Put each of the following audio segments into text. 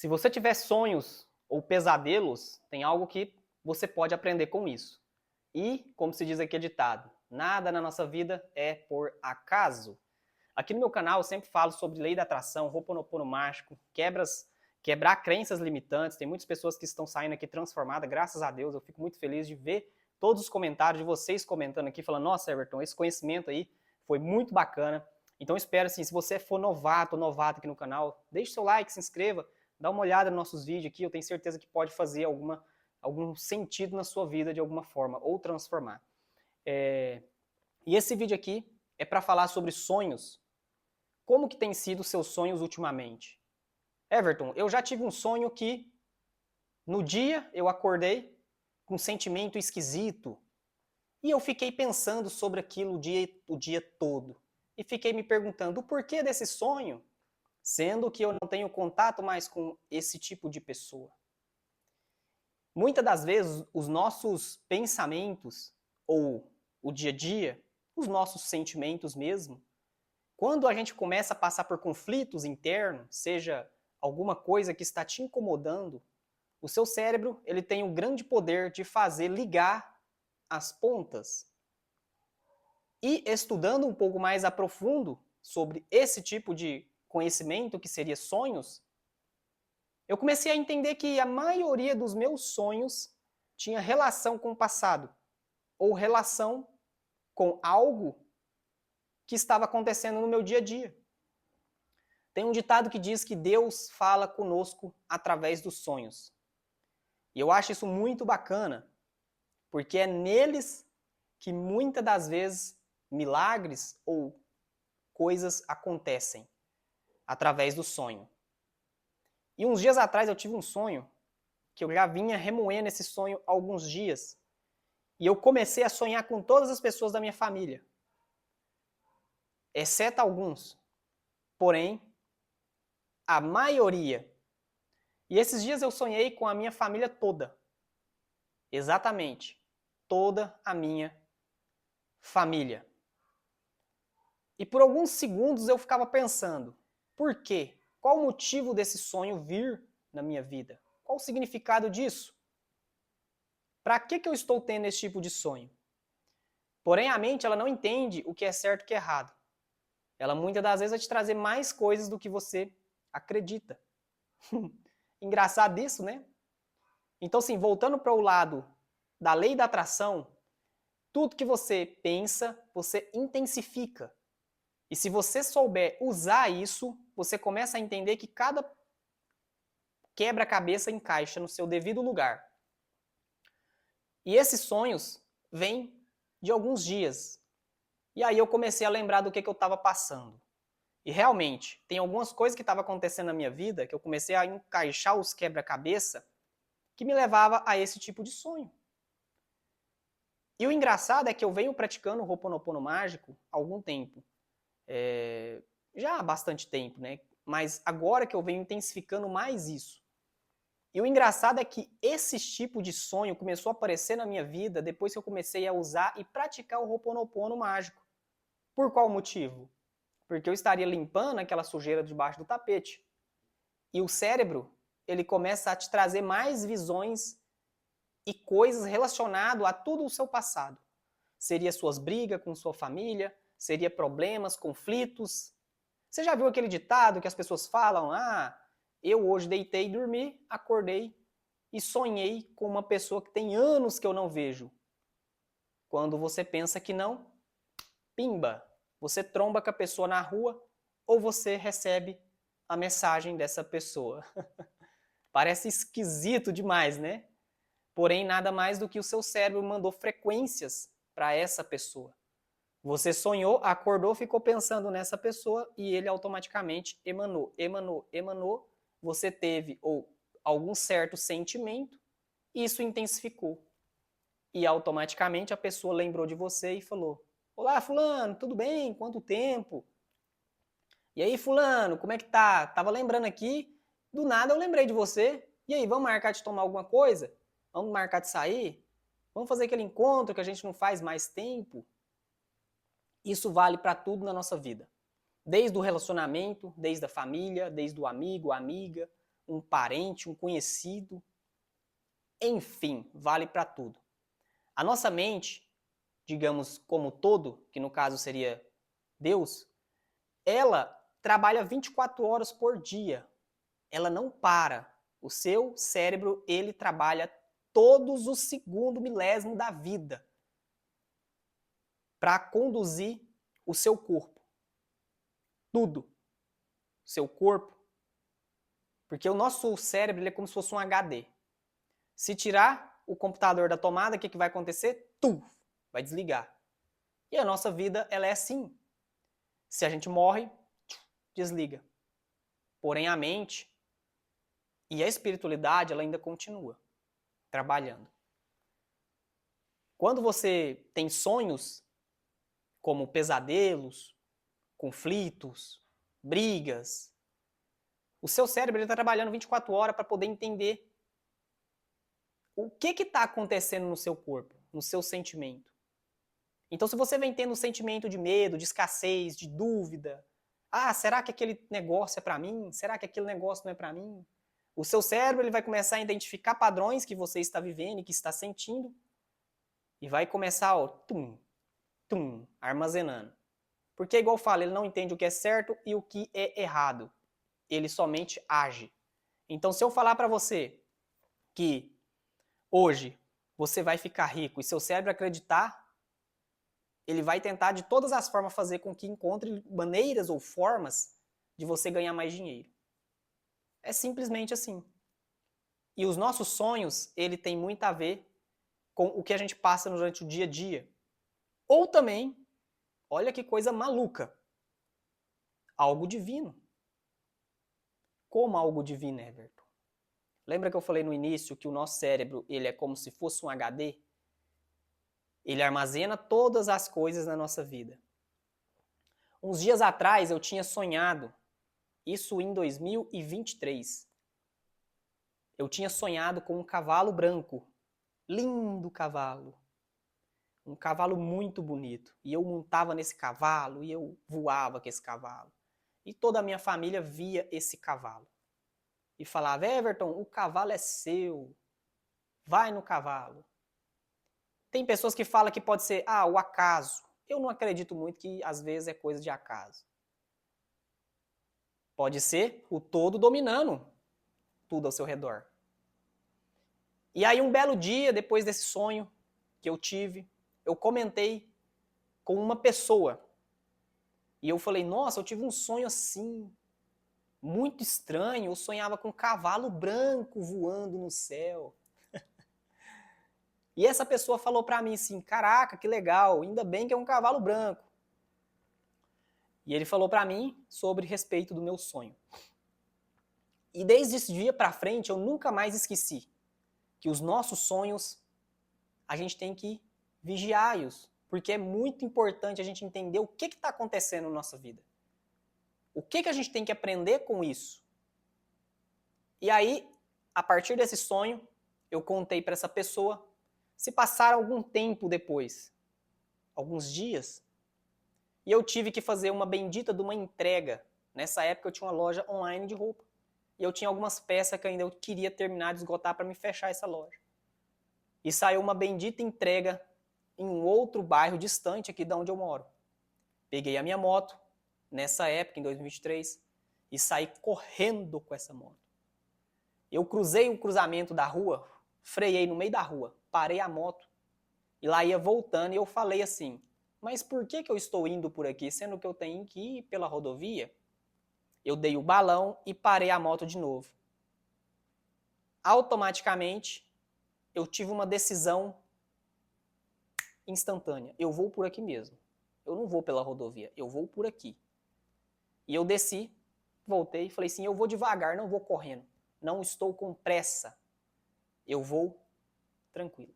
Se você tiver sonhos ou pesadelos, tem algo que você pode aprender com isso. E, como se diz aqui ditado, nada na nossa vida é por acaso. Aqui no meu canal eu sempre falo sobre lei da atração, Ho'oponopono mágico, quebrar crenças limitantes. Tem muitas pessoas que estão saindo aqui transformadas, graças a Deus. Eu fico muito feliz de ver todos os comentários de vocês comentando aqui, falando, nossa, Everton, esse conhecimento aí foi muito bacana. Então espero assim, se você for novato ou novata aqui no canal, deixe seu like, se inscreva, dá uma olhada nos nossos vídeos aqui, eu tenho certeza que pode fazer algum sentido na sua vida de alguma forma, ou transformar. E esse vídeo aqui é para falar sobre sonhos. Como que tem sido os seus sonhos ultimamente? Everton, eu já tive um sonho que no dia eu acordei com um sentimento esquisito e eu fiquei pensando sobre aquilo o dia todo. E fiquei me perguntando o porquê desse sonho, sendo que eu não tenho contato mais com esse tipo de pessoa. Muitas das vezes, os nossos pensamentos, ou o dia a dia, os nossos sentimentos mesmo, quando a gente começa a passar por conflitos internos, seja alguma coisa que está te incomodando, o seu cérebro ele tem o grande poder de fazer ligar as pontas. E estudando um pouco mais a profundo sobre esse tipo de conhecimento, que seria sonhos, eu comecei a entender que a maioria dos meus sonhos tinha relação com o passado, ou relação com algo que estava acontecendo no meu dia a dia. Tem um ditado que diz que Deus fala conosco através dos sonhos. E eu acho isso muito bacana, porque é neles que muitas das vezes milagres ou coisas acontecem, através do sonho. E uns dias atrás eu tive um sonho, que eu já vinha remoendo esse sonho há alguns dias, e eu comecei a sonhar com todas as pessoas da minha família, exceto alguns. Porém, a maioria. E esses dias eu sonhei com a minha família toda. Exatamente. Toda a minha família. E por alguns segundos eu ficava pensando, por quê? Qual o motivo desse sonho vir na minha vida? Qual o significado disso? Para que eu estou tendo esse tipo de sonho? Porém, a mente ela não entende o que é certo e o que é errado. Ela muitas das vezes vai te trazer mais coisas do que você acredita. Engraçado isso, né? Então, assim, voltando para o lado da lei da atração, tudo que você pensa, você intensifica. E se você souber usar isso, você começa a entender que cada quebra-cabeça encaixa no seu devido lugar. E esses sonhos vêm de alguns dias. E aí eu comecei a lembrar do que eu estava passando. E realmente, tem algumas coisas que estavam acontecendo na minha vida que eu comecei a encaixar os quebra-cabeça que me levava a esse tipo de sonho. E o engraçado é que eu venho praticando o Ho'oponopono mágico há algum tempo. Já há bastante tempo, né? Mas agora que eu venho intensificando mais isso. E o engraçado é que esse tipo de sonho começou a aparecer na minha vida depois que eu comecei a usar e praticar o Ho'oponopono mágico. Por qual motivo? Porque eu estaria limpando aquela sujeira debaixo do tapete. E o cérebro, ele começa a te trazer mais visões e coisas relacionadas a tudo o seu passado. Seria suas brigas com sua família, seria problemas, conflitos. Você já viu aquele ditado que as pessoas falam, eu hoje deitei e dormi, acordei e sonhei com uma pessoa que tem anos que eu não vejo. Quando você pensa que não, pimba, você tromba com a pessoa na rua ou você recebe a mensagem dessa pessoa. Parece esquisito demais, né? Porém, nada mais do que o seu cérebro mandou frequências para essa pessoa. Você sonhou, acordou, ficou pensando nessa pessoa e ele automaticamente emanou. Você teve algum certo sentimento e isso intensificou. E automaticamente a pessoa lembrou de você e falou: olá, fulano, tudo bem? Quanto tempo? E aí, fulano, como é que tá? Tava lembrando aqui, do nada eu lembrei de você. E aí, vamos marcar de tomar alguma coisa? Vamos marcar de sair? Vamos fazer aquele encontro que a gente não faz mais tempo? Isso vale para tudo na nossa vida. Desde o relacionamento, desde a família, desde o amigo, a amiga, um parente, um conhecido, enfim, vale para tudo. A nossa mente, digamos como todo, que no caso seria Deus, ela trabalha 24 horas por dia. Ela não para. O seu cérebro, ele trabalha todos os segundos milésimo da vida para conduzir o seu corpo. Tudo. Seu corpo. Porque o nosso cérebro ele é como se fosse um HD. Se tirar o computador da tomada, o que vai acontecer? Vai desligar. E a nossa vida, ela é assim. Se a gente morre, desliga. Porém, a mente e a espiritualidade, ela ainda continua trabalhando. Quando você tem sonhos, como pesadelos, conflitos, brigas, o seu cérebro está trabalhando 24 horas para poder entender o que está acontecendo no seu corpo, no seu sentimento. Então, se você vem tendo um sentimento de medo, de escassez, de dúvida, será que aquele negócio é para mim? Será que aquele negócio não é para mim? O seu cérebro ele vai começar a identificar padrões que você está vivendo e que está sentindo e vai começar, armazenando. Porque, igual eu falo, ele não entende o que é certo e o que é errado. Ele somente age. Então, se eu falar para você que hoje você vai ficar rico e seu cérebro acreditar, ele vai tentar de todas as formas fazer com que encontre maneiras ou formas de você ganhar mais dinheiro. É simplesmente assim. E os nossos sonhos, ele tem muito a ver com o que a gente passa durante o dia a dia. Ou também, olha que coisa maluca, algo divino. Como algo divino, Everton? Lembra que eu falei no início que o nosso cérebro ele é como se fosse um HD? Ele armazena todas as coisas na nossa vida. Uns dias atrás eu tinha sonhado, isso em 2023. Eu tinha sonhado com um cavalo branco. Lindo cavalo. Um cavalo muito bonito. E eu montava nesse cavalo e eu voava com esse cavalo. E toda a minha família via esse cavalo. E falava, Everton, o cavalo é seu. Vai no cavalo. Tem pessoas que falam que pode ser, o acaso. Eu não acredito muito que às vezes é coisa de acaso. Pode ser o todo dominando tudo ao seu redor. E aí um belo dia, depois desse sonho que eu tive, eu comentei com uma pessoa. E eu falei, nossa, eu tive um sonho assim, muito estranho. Eu sonhava com um cavalo branco voando no céu. E essa pessoa falou pra mim assim, caraca, que legal, ainda bem que é um cavalo branco. E ele falou pra mim sobre respeito do meu sonho. E desde esse dia pra frente, eu nunca mais esqueci que os nossos sonhos, a gente tem que vigiá-los, porque é muito importante a gente entender o que está acontecendo na nossa vida. O que a gente tem que aprender com isso? E aí, a partir desse sonho, eu contei para essa pessoa. Se passar algum tempo depois, alguns dias, e eu tive que fazer uma bendita de uma entrega. Nessa época eu tinha uma loja online de roupa. E eu tinha algumas peças que ainda eu queria terminar de esgotar para me fechar essa loja. E saiu uma bendita entrega em um outro bairro distante aqui de onde eu moro. Peguei a minha moto, nessa época, em 2023, e saí correndo com essa moto. Eu cruzei o cruzamento da rua, freiei no meio da rua, parei a moto, e lá ia voltando, e eu falei assim, mas por que eu estou indo por aqui, sendo que eu tenho que ir pela rodovia? Eu dei o balão e parei a moto de novo. Automaticamente, eu tive uma decisão instantânea. Eu vou por aqui mesmo. Eu não vou pela rodovia, eu vou por aqui. E eu desci, voltei e falei assim, eu vou devagar, não vou correndo. Não estou com pressa. Eu vou tranquilo.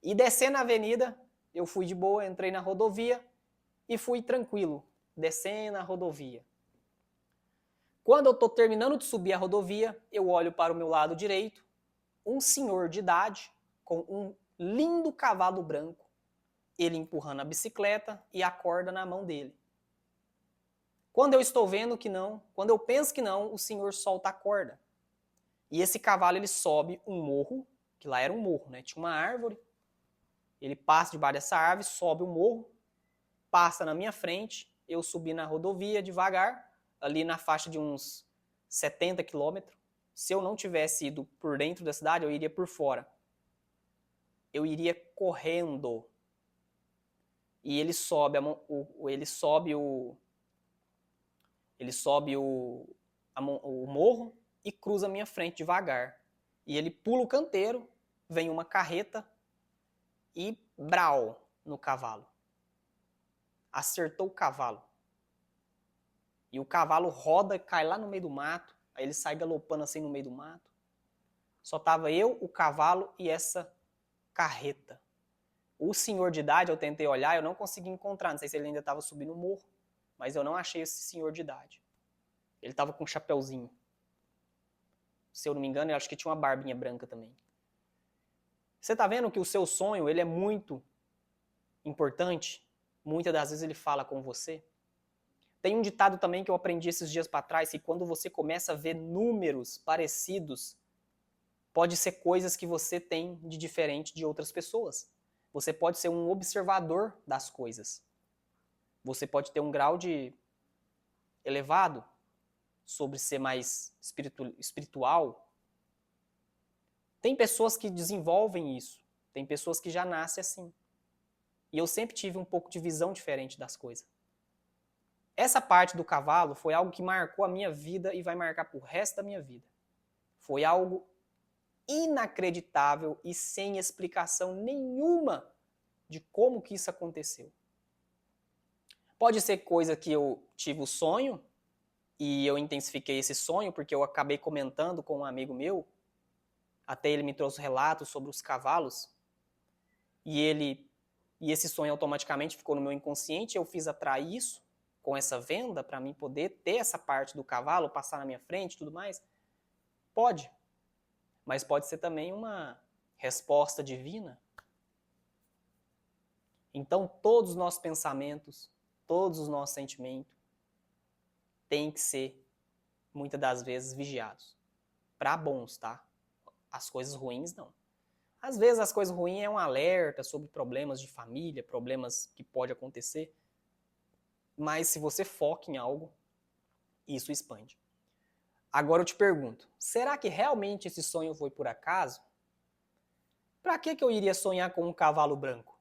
E descendo a avenida, eu fui de boa, entrei na rodovia e fui tranquilo, descendo a rodovia. Quando eu estou terminando de subir a rodovia, eu olho para o meu lado direito, um senhor de idade com um lindo cavalo branco, ele empurrando a bicicleta e a corda na mão dele. Quando eu estou vendo que não, quando eu penso que não, o senhor solta a corda. E esse cavalo, ele sobe um morro, que lá era um morro, né? Tinha uma árvore, ele passa debaixo dessa árvore, sobe o morro, passa na minha frente, eu subi na rodovia devagar, ali na faixa de uns 70 quilômetros. Se eu não tivesse ido por dentro da cidade, eu iria por fora. Eu iria correndo. E ele sobe o morro e cruza a minha frente devagar. E ele pula o canteiro, vem uma carreta e brau no cavalo. Acertou o cavalo. E o cavalo roda e cai lá no meio do mato. Aí ele sai galopando assim no meio do mato. Só tava eu, o cavalo e essa carreta. O senhor de idade, eu tentei olhar, eu não consegui encontrar. Não sei se ele ainda estava subindo o morro, mas eu não achei esse senhor de idade. Ele estava com um chapéuzinho. Se eu não me engano, eu acho que tinha uma barbinha branca também. Você está vendo que o seu sonho, ele é muito importante? Muitas das vezes ele fala com você. Tem um ditado também que eu aprendi esses dias para trás, que quando você começa a ver números parecidos, pode ser coisas que você tem de diferente de outras pessoas. Você pode ser um observador das coisas. Você pode ter um grau de elevado sobre ser mais espiritual. Tem pessoas que desenvolvem isso. Tem pessoas que já nascem assim. E eu sempre tive um pouco de visão diferente das coisas. Essa parte do cavalo foi algo que marcou a minha vida e vai marcar pro resto da minha vida. Foi algo inacreditável e sem explicação nenhuma de como que isso aconteceu. Pode ser coisa que eu tive o sonho e eu intensifiquei esse sonho porque eu acabei comentando com um amigo meu, até ele me trouxe relatos sobre os cavalos, e esse sonho automaticamente ficou no meu inconsciente, eu fiz atrair isso com essa venda para mim poder ter essa parte do cavalo, passar na minha frente e tudo mais. Pode. Mas pode ser também uma resposta divina. Então, todos os nossos pensamentos, todos os nossos sentimentos têm que ser, muitas das vezes, vigiados. Para bons, tá? As coisas ruins, não. Às vezes, as coisas ruins é um alerta sobre problemas de família, problemas que pode acontecer. Mas se você foca em algo, isso expande. Agora eu te pergunto, será que realmente esse sonho foi por acaso? Para que eu iria sonhar com um cavalo branco?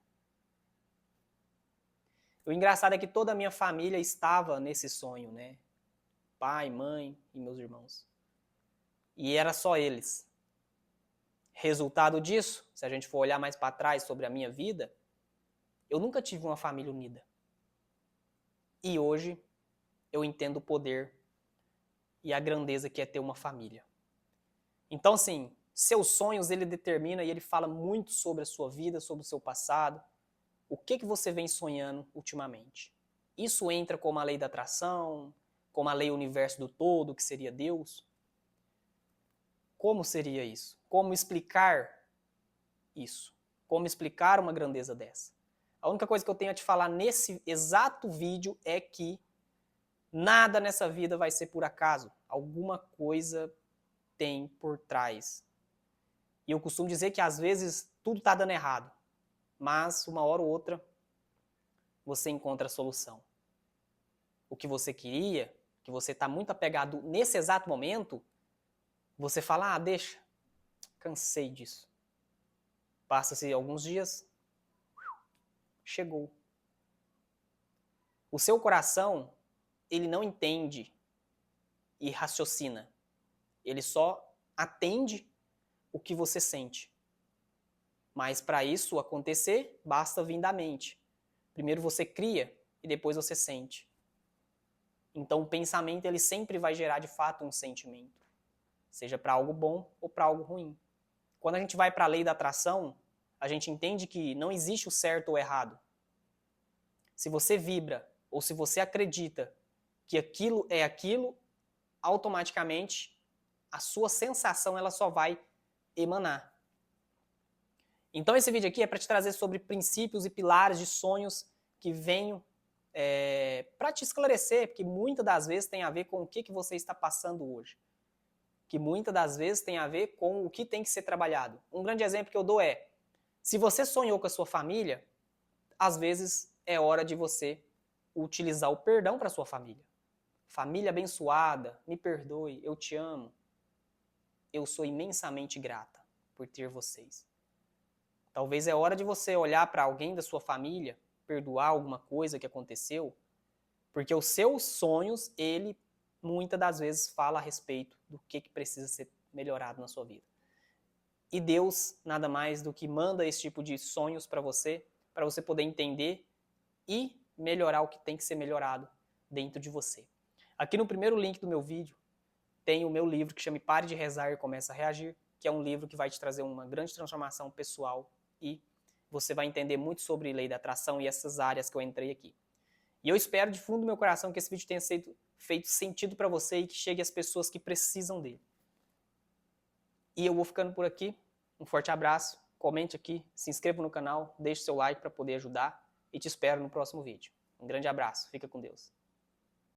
O engraçado é que toda a minha família estava nesse sonho, né? Pai, mãe e meus irmãos. E era só eles. Resultado disso, se a gente for olhar mais para trás sobre a minha vida, eu nunca tive uma família unida. E hoje eu entendo o poder e a grandeza que é ter uma família. Então, assim, seus sonhos ele determina e ele fala muito sobre a sua vida, sobre o seu passado. O que você vem sonhando ultimamente? Isso entra como a lei da atração, como a lei do universo do todo, que seria Deus. Como seria isso? Como explicar isso? Como explicar uma grandeza dessa? A única coisa que eu tenho a te falar nesse exato vídeo é que nada nessa vida vai ser por acaso. Alguma coisa tem por trás. E eu costumo dizer que às vezes tudo está dando errado, mas uma hora ou outra você encontra a solução. O que você queria, que você está muito apegado nesse exato momento, você fala, deixa, cansei disso. Passa-se alguns dias, chegou. O seu coração, ele não entende e raciocina. Ele só atende o que você sente. Mas para isso acontecer, basta vir da mente. Primeiro você cria e depois você sente. Então o pensamento ele sempre vai gerar de fato um sentimento. Seja para algo bom ou para algo ruim. Quando a gente vai para a lei da atração, a gente entende que não existe o certo ou o errado. Se você vibra ou se você acredita que aquilo é aquilo, automaticamente a sua sensação ela só vai emanar. Então esse vídeo aqui é para te trazer sobre princípios e pilares de sonhos que venham para te esclarecer, porque muitas das vezes tem a ver com o que você está passando hoje. que muitas das vezes tem a ver com o que tem que ser trabalhado. Um grande exemplo que eu dou é, se você sonhou com a sua família, às vezes é hora de você utilizar o perdão para sua família. Família abençoada, me perdoe, eu te amo. Eu sou imensamente grata por ter vocês. Talvez é hora de você olhar para alguém da sua família, perdoar alguma coisa que aconteceu, porque os seus sonhos, ele muitas das vezes fala a respeito do que precisa ser melhorado na sua vida. E Deus nada mais do que manda esse tipo de sonhos para você poder entender e melhorar o que tem que ser melhorado dentro de você. Aqui no primeiro link do meu vídeo tem o meu livro que chama Pare de Rezar e Comece a Reagir, que é um livro que vai te trazer uma grande transformação pessoal e você vai entender muito sobre lei da atração e essas áreas que eu entrei aqui. E eu espero de fundo do meu coração que esse vídeo tenha feito sentido para você e que chegue às pessoas que precisam dele. E eu vou ficando por aqui. Um forte abraço, comente aqui, se inscreva no canal, deixe seu like para poder ajudar e te espero no próximo vídeo. Um grande abraço, fica com Deus.